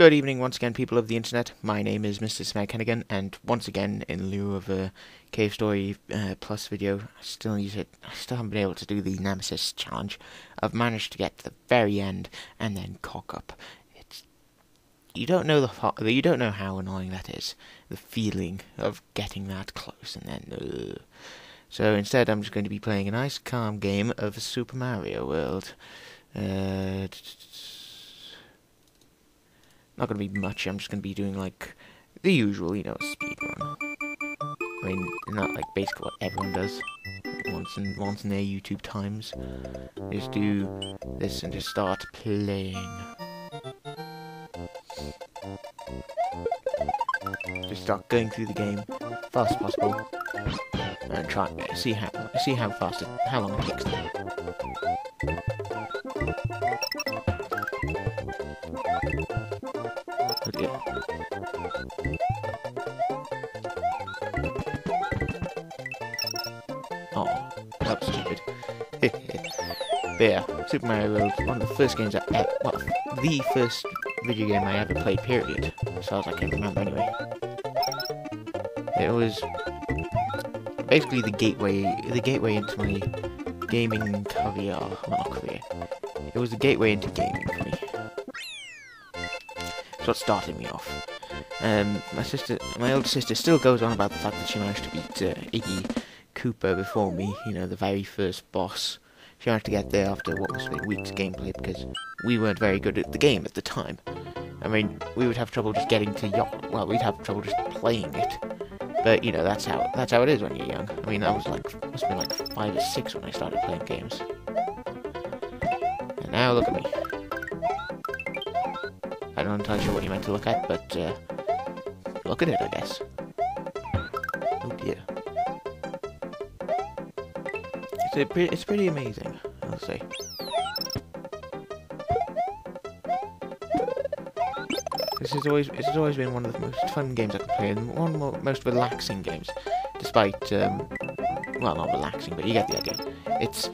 Good evening once again, people of the internet. My name is Mr. Smeghennigan, and once again, in lieu of a Cave Story Plus video, I still haven't been able to do the Nemesis challenge. I've managed to get to the very end and then cock up. You don't know how annoying that is. The feeling of getting that close and then. So instead, I'm just going to be playing a nice, calm game of Super Mario World. Not going to be much. I'm just going to be doing like the usual, speed run. I mean, not like basically what everyone does once in their YouTube times. Just do this and just start playing. Just start going through the game fast as possible and try see how long it takes. Okay. Oh, that was stupid. But yeah, Super Mario World, one of the first games the first video game I ever played, period. As far as I can remember, anyway. It was basically the gateway into my gaming career. Well, not career. It was the gateway into gaming for me. That's what started me off. My older sister still goes on about the fact that she managed to beat Iggy Cooper before me, the very first boss. She managed to get there after what must have been weeks of gameplay because we weren't very good at the game at the time. I mean, we would have trouble just getting to we'd have trouble just playing it. But that's how it is when you're young. I mean, I was must have been like 5 or 6 when I started playing games. And now look at me. I'm not entirely sure what you meant to look at, but look at it, I guess. Oh dear. It's pretty amazing, I'll say. This has always been one of the most fun games I can play, and one of the most relaxing games. Despite, well, not relaxing, but you get the idea. It's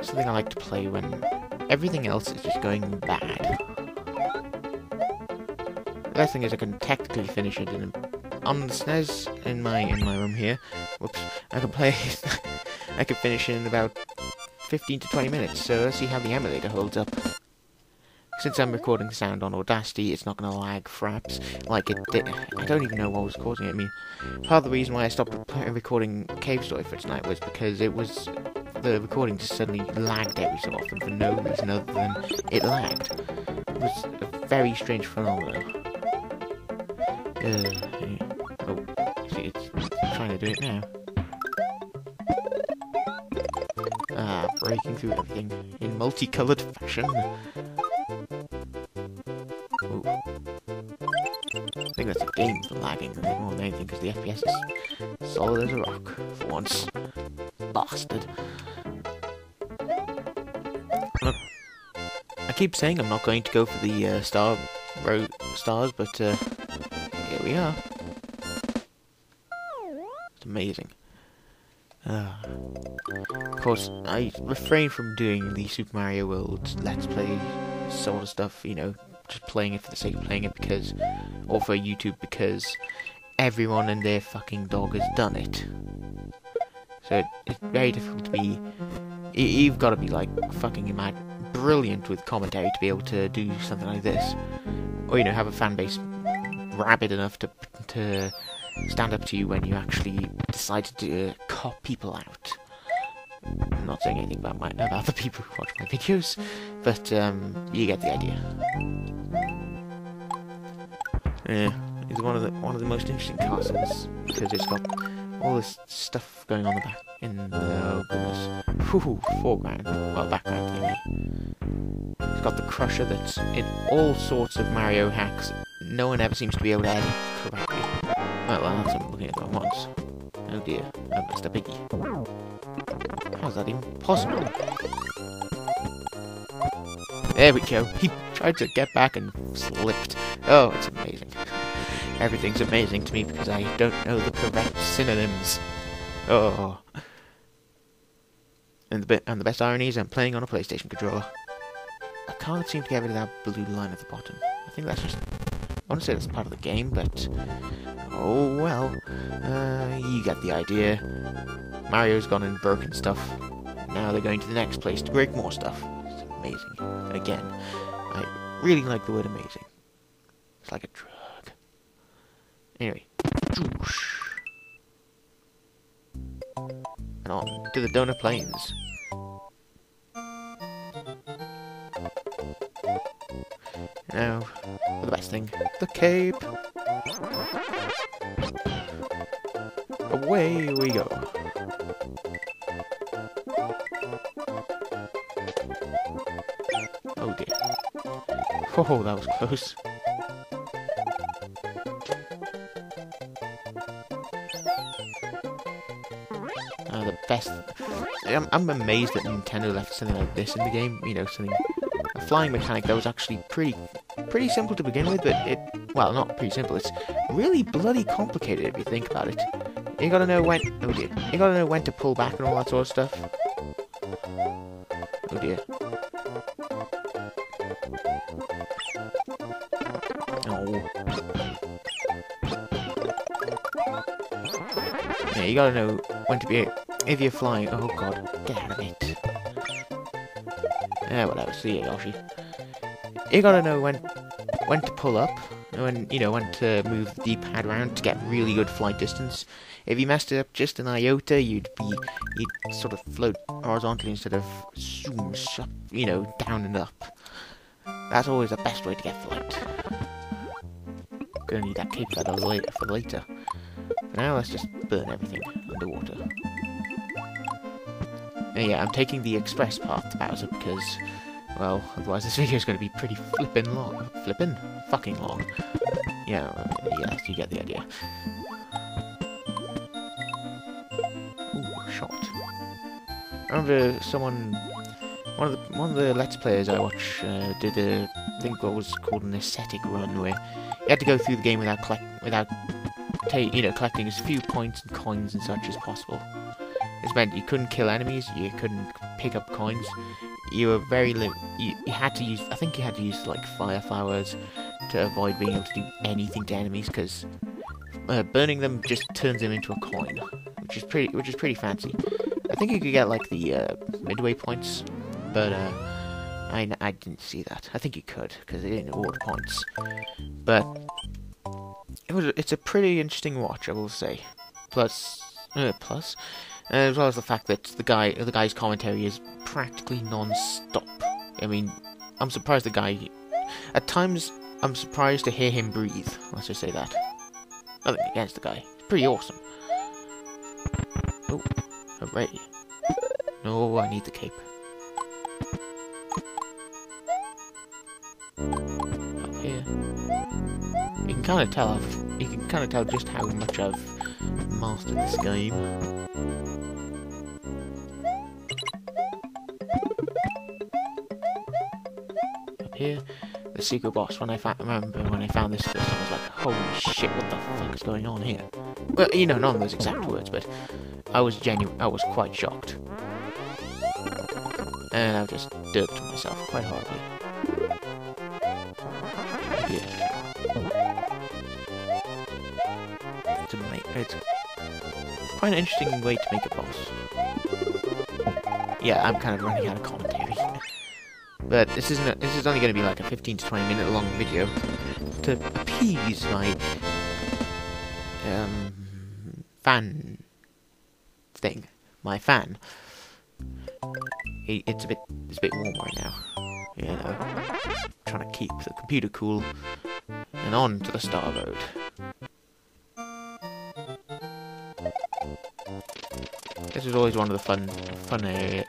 something I like to play when everything else is just going bad. The best thing is I can technically finish it on the SNES in my room here. Whoops! I can play. I can finish it in about 15 to 20 minutes. So let's see how the emulator holds up. Since I'm recording the sound on Audacity, it's not going to lag Fraps like it did. I don't even know what was causing it. I mean, part of the reason why I stopped recording Cave Story for tonight was because the recording just suddenly lagged every so often for no reason other than it lagged. It was a very strange phenomenon. Oh, see, it's trying to do it now. Breaking through everything in multicolored fashion. Ooh. I think that's a game for lagging more than anything, because the FPS is solid as a rock for once. Bastard. Look, I keep saying I'm not going to go for the stars, but here we are. It's amazing. Of course, I refrain from doing the Super Mario World Let's Play sort of stuff, just playing it for the sake of playing it or for YouTube because everyone and their fucking dog has done it. So it's very difficult to be, you've got to be like fucking brilliant with commentary to be able to do something like this. Or, have a fan base rabid enough to stand up to you when you actually decide to cop people out. I'm not saying anything about the people who watch my videos, but you get the idea. It's one of the most interesting castles because it's got all this stuff going on in the foreground, well, background thingy. It's got the crusher that's in all sorts of Mario hacks. No one ever seems to be able to edit correctly. Well, that's what I'm looking at that once. Oh dear, I missed a biggie. How's that even possible? There we go. He tried to get back and slipped. Oh, it's amazing. Everything's amazing to me because I don't know the correct synonyms. Oh. And the best irony is I'm playing on a PlayStation controller. I can't seem to get rid of that blue line at the bottom. I think that's just want to say that's part of the game, but oh well. You get the idea. Mario's gone and broken stuff. Now they're going to the next place to break more stuff. It's amazing. Again, I really like the word amazing. It's like a drug. Anyway. And on to the Donut Plains. Now, for the best thing, the cape. Away we go. Oh dear. Oh, that was close. The best. I'm amazed that Nintendo left something like this in the game. You know, a flying mechanic that was actually pretty simple to begin with, but well, not pretty simple. It's really bloody complicated if you think about it. You gotta know when. Oh dear. You gotta know when to pull back and all that sort of stuff. Oh dear. Oh. Yeah, you gotta know when to be. If you're flying. Oh god, get out of it. Whatever. See ya, Yoshi. You gotta know when to pull up, when to move the D-pad around to get really good flight distance. If you messed it up just an iota, you'd sort of float horizontally instead of zoom, down and up. That's always the best way to get flight. Gonna need that cape for later. For now, let's just burn everything underwater. Yeah, I'm taking the express path to Bowser because, well, otherwise this video is going to be pretty fucking long. Yeah, you get the idea. Ooh, shot. I remember one of the Let's Players I watch did I think what was called an ascetic run, where you had to go through the game without collecting as few points and coins and such as possible. This meant you couldn't kill enemies, you couldn't pick up coins. You were very you had to use. I think you had to use like fire flowers to avoid being able to do anything to enemies, because burning them just turns them into a coin, which is pretty fancy. I think you could get like the midway points, but I didn't see that. I think you could because they didn't award points, but it's a pretty interesting watch, I will say. Plus. As well as the fact that the guy's commentary is practically non-stop. I mean, I'm surprised at times, I'm surprised to hear him breathe. Let's just say that. Nothing against the guy. It's pretty awesome. Oh, hooray. No, I need the cape. Up here. You can kind of tell just how much I've mastered this game. Here, the secret boss. Remember when I found this first, I was like, "Holy shit! What the fuck is going on here?" Well, none of those exact words, but I was quite shocked, and I've just derped myself quite horribly. Yeah. It's quite an interesting way to make a boss. Yeah, I'm kind of running out of commentary. But this is only going to be like a 15 to 20 minute long video to appease my fan thing. My fan. It's a bit warm right now. Trying to keep the computer cool. And on to the Star Road. This is always one of the fun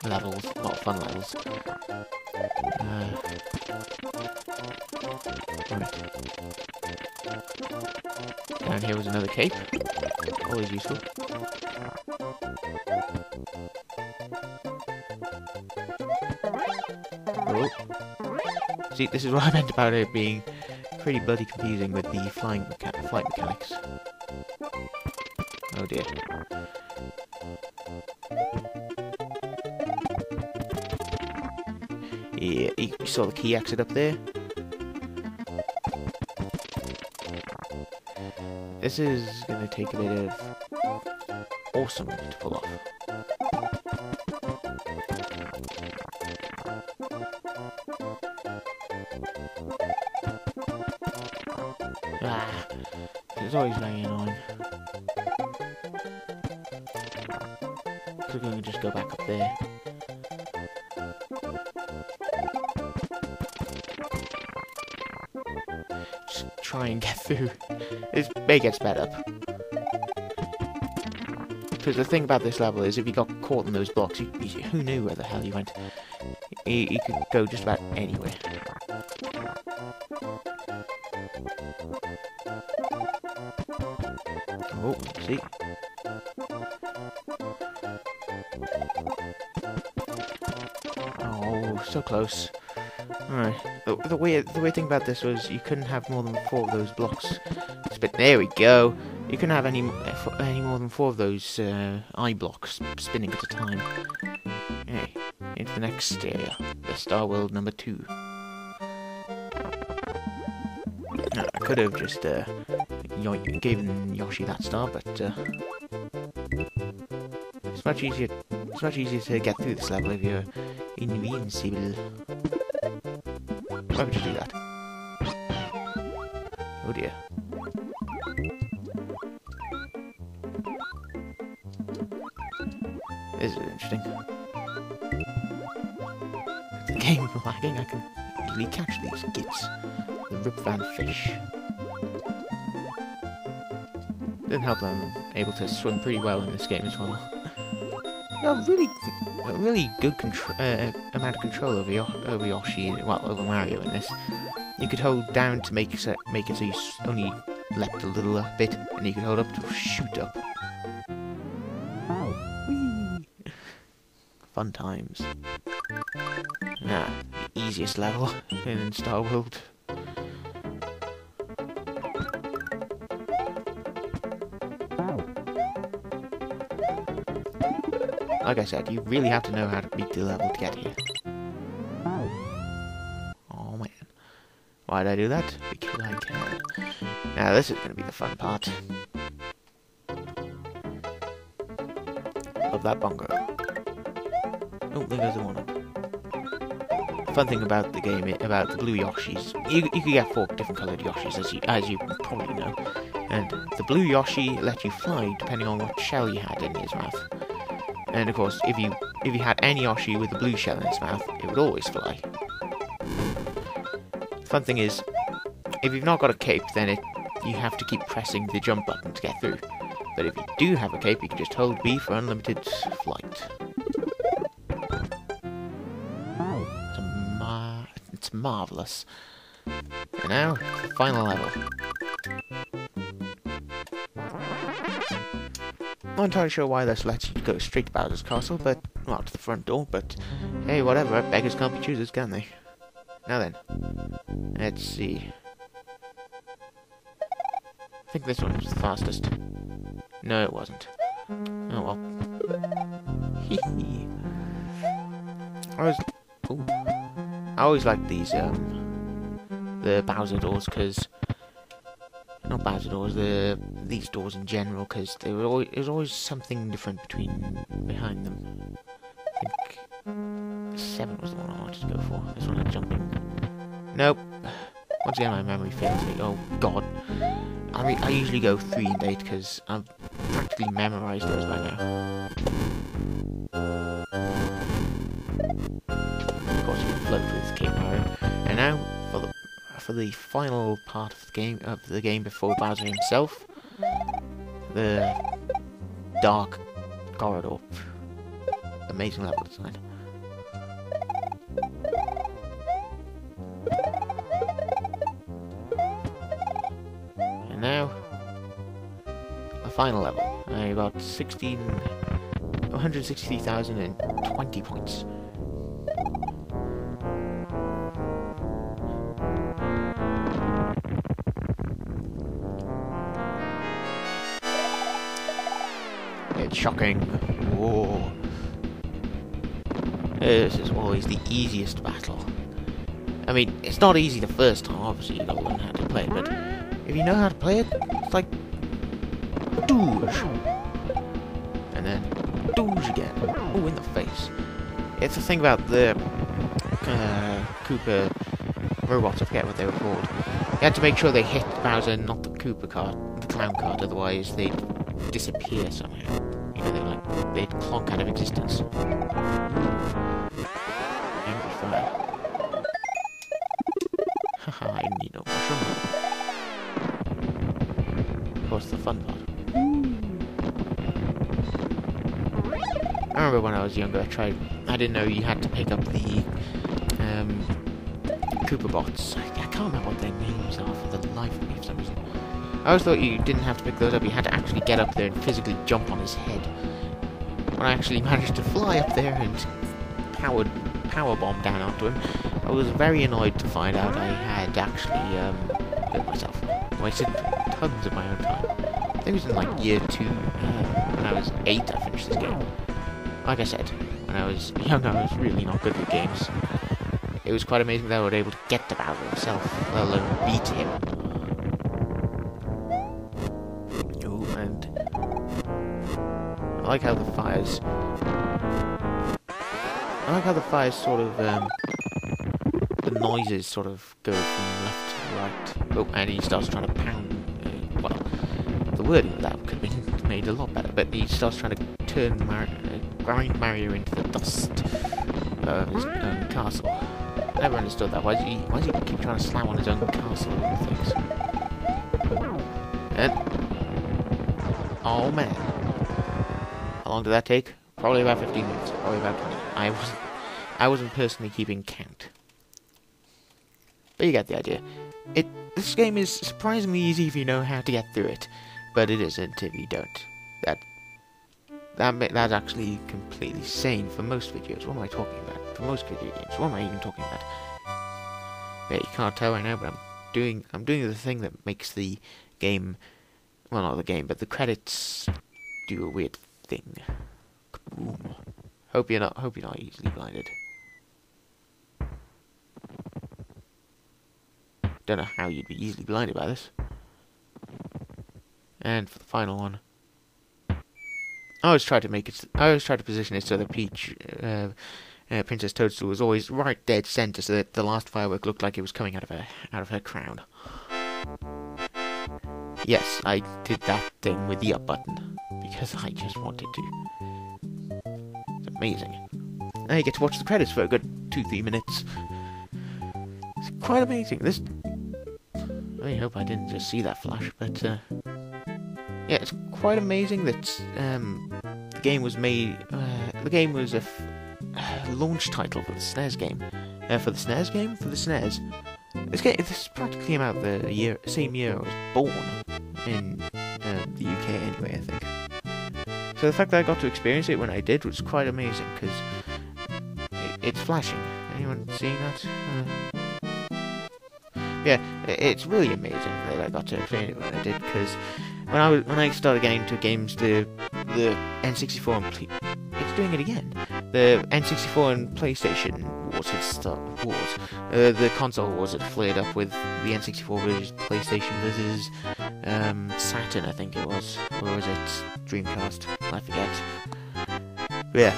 levels, not fun levels. Right. Down here was another cape. Always useful. Oh. See, this is what I meant about it being pretty bloody confusing with the flight mechanics. Oh dear. Yeah, you saw the key exit up there. This is gonna take a bit of awesome to pull off. Ah, it's always very annoying. So we're going to just go back up there. Just try and get through. This may get sped up. Because the thing about this level is if you got caught in those blocks, who knew where the hell you went? You could go just about anywhere. Oh, see? Oh, so close. Alright. The weird thing about this was you couldn't have more than 4 of those blocks. But there we go. You couldn't have any more than 4 of those eye blocks spinning at a time. Okay, into the next area, the Star World number 2. Now, I could have just given Yoshi that star, but it's much easier. It's much easier to get through this level if you're invincible. Why would you do that? Oh dear. This is interesting. The game lagging, I can easily catch these gits. The Rip Van fish. Doesn't help that I'm able to swim pretty well in this game as well. A really good amount of control over Yoshi, well, over Mario in this. You could hold down to make it so you only leapt a little bit, and you could hold up to shoot up. Whee! Fun times. Ah, the easiest level in Star World. Like I said, you really have to know how to beat the level to get here. Oh man. Why did I do that? Because I can. Now this is going to be the fun part. Of that bongo. Oh, there goes the one up. The fun thing about the game, about the blue Yoshis, you could get 4 different coloured Yoshis, as you probably know. And the blue Yoshi let you fly depending on what shell you had in his mouth. And of course, if you had any Yoshi with a blue shell in its mouth, it would always fly. The fun thing is, if you've not got a cape, then you have to keep pressing the jump button to get through. But if you do have a cape, you can just hold B for unlimited flight. It's marvellous. And now, the final level. Not entirely sure why this lets you go straight to Bowser's Castle, but, well, to the front door, but, hey, whatever, beggars can't be choosers, can they? Now then, let's see. I think this one was the fastest. No, it wasn't. Oh well. Hee. I always liked these, the Bowser doors, because... Not Bowser doors, these doors in general, because there was always something different behind them. I think 7 was the one I wanted to go for. This one had jumping. Nope. Once again, my memory fails me. Oh god. I usually go 3 and 8 because I've practically memorised those by now. Of course, you can float with King Mario. And now for the final part of the game before Bowser himself, the dark corridor. Amazing level design. And now the final level. I got 163,020 points. It's shocking. Whoa. This is always the easiest battle. I mean, it's not easy the first time, obviously you gotta learn how to play it, but if you know how to play it, it's like Douche! And then douche again. Oh, in the face. It's the thing about the Koopa robots, I forget what they were called. You had to make sure they hit Bowser, not the Koopa cart, the clown cart, otherwise they'd disappear somehow. You know, they'd clonk out of existence. Angry fire. Haha, I need no mushroom. Of course, the fun part. I remember when I was younger, I didn't know you had to pick up the Koopa bots. I can't remember what their names are for the life of me for some reason. I always thought you didn't have to pick those up, you had to actually get up there and physically jump on his head. When I actually managed to fly up there and powerbomb down onto him, I was very annoyed to find out I had actually hurt myself. Wasted tons of my own time. I think it was in like year 2, when I was 8 I finished this game. Like I said, when I was young I was really not good with games. It was quite amazing that I was able to get to Bowser himself, let alone beat him. Oh, and I like how the fires sort of, the noises sort of go from left to right. Oh, and he starts trying to pound, well, the wording of that could have been made a lot better, but he starts trying to grind Mario into the dust of his own castle. I never understood that. Why does he keep trying to slam on his own castle and things? And oh man, how long did that take? Probably about 15 minutes. Probably about 20. I wasn't personally keeping count. But you get the idea. This game is surprisingly easy if you know how to get through it, but it isn't if you don't. That's actually completely sane for most videos. What am I talking about? For most video games, what am I even talking about? Yeah, you can't tell right now, but I'm doing the thing that makes the game, well, not the game, but the credits do a weird thing. Kaboom. Hope you're not easily blinded. Don't know how you'd be easily blinded by this. And for the final one, I always try to position it so that Peach, Princess Toadstool, was always right dead center, so that the last firework looked like it was coming out of her crown. Yes, I did that thing with the up button because I just wanted to. It's amazing. Now you get to watch the credits for a good 2-3 minutes. It's quite amazing. I hope I didn't just see that flash, but yeah, it's quite amazing that the game was made. The game was a launch title for the SNES game. For the SNES game, for the SNES. This practically came out the same year I was born in the UK, anyway. I think. So the fact that I got to experience it when I did was quite amazing because it's flashing. Anyone seeing that? Yeah, it's really amazing that I got to experience it when I did, because when I started getting into games, the N64 and it's doing it again. The N64 and PlayStation wars had started. The console wars had flared up with the N64 versus PlayStation versus Saturn, I think it was, or was it Dreamcast? I forget. But yeah,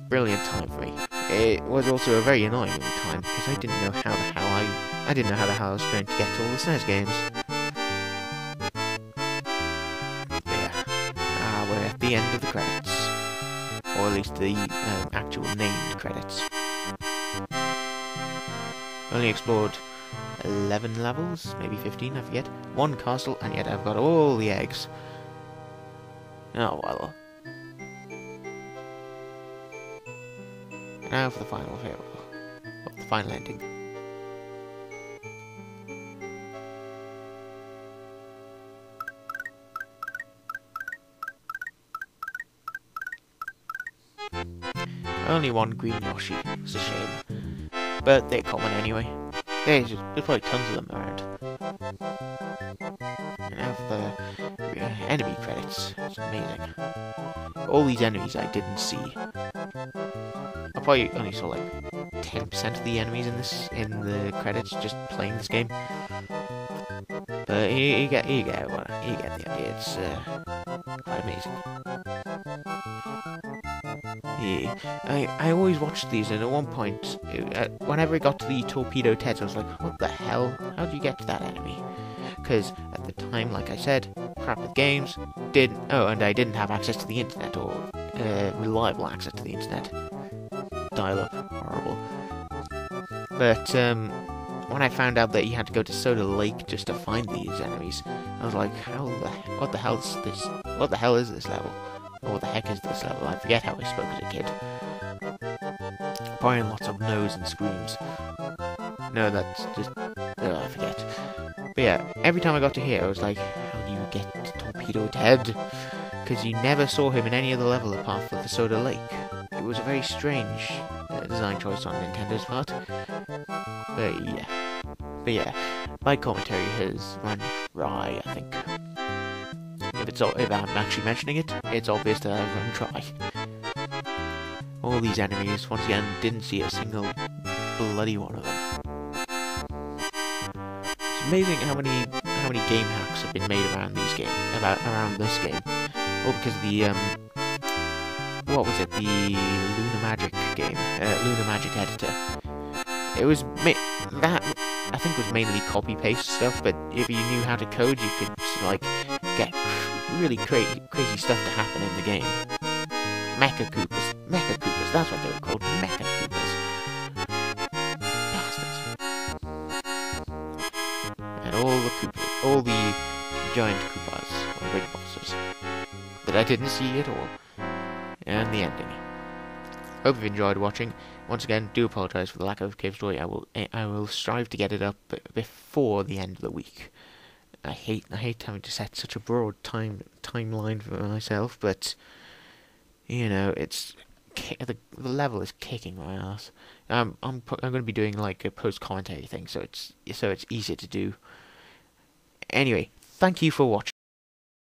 brilliant time for me. It was also a very annoying time because I didn't know how the hell I was going to get all the SNES games. Yeah, we're at the end of the credits, or at least the actual named credits. Only explored 11 levels, maybe 15, I forget. 1 castle, and yet I've got all the eggs. Oh well. Now for the final farewell, or the final ending. Only 1 green Yoshi. It's a shame, but they're common anyway. There's probably tons of them around. And now for the enemy credits. It's amazing. All these enemies I didn't see. I probably only saw like 10% of the enemies in the credits just playing this game. But you get the idea. Quite amazing. Yeah, I always watched these, and at one point, whenever it got to the torpedo Teds, I was like, what the hell? How do you get to that enemy? Because at the time, like I said, crap with games, and I didn't have access to the internet, or reliable access to the internet. Dial-up, horrible. But when I found out that you had to go to Soda Lake just to find these enemies, I was like, what the hell is this? What the hell is this level? Or what the heck is this level? I forget how I spoke as a kid. Probably lots of no's and screams. No, that's just... I forget. But yeah, every time I got to here, I was like, how do you get Torpedo Ted? Because you never saw him in any other level apart from the Soda Lake. It was a very strange design choice on Nintendo's part. But yeah, my commentary has run dry, I think. If I'm actually mentioning it, it's obvious that I've run dry. All these enemies, once again, didn't see a single bloody one of them. It's amazing how many game hacks have been made around this game. All because of the what was it? The Lunar Magic game, Lunar Magic editor. It was that I think was mainly copy paste stuff, but if you knew how to code, you could like get really crazy stuff to happen in the game. Mecha Koopas, that's what they were called, Mecha Koopas. Bastards. And all the giant Koopas, or big bosses, that I didn't see at all. And the ending. Hope you've enjoyed watching. Once again, do apologise for the lack of Cave Story. I will strive to get it up before the end of the week. I hate having to set such a broad timeline for myself, but you know, the level is kicking my ass. I'm going to be doing like a post commentary thing, so it's easier to do. Anyway, thank you for watching.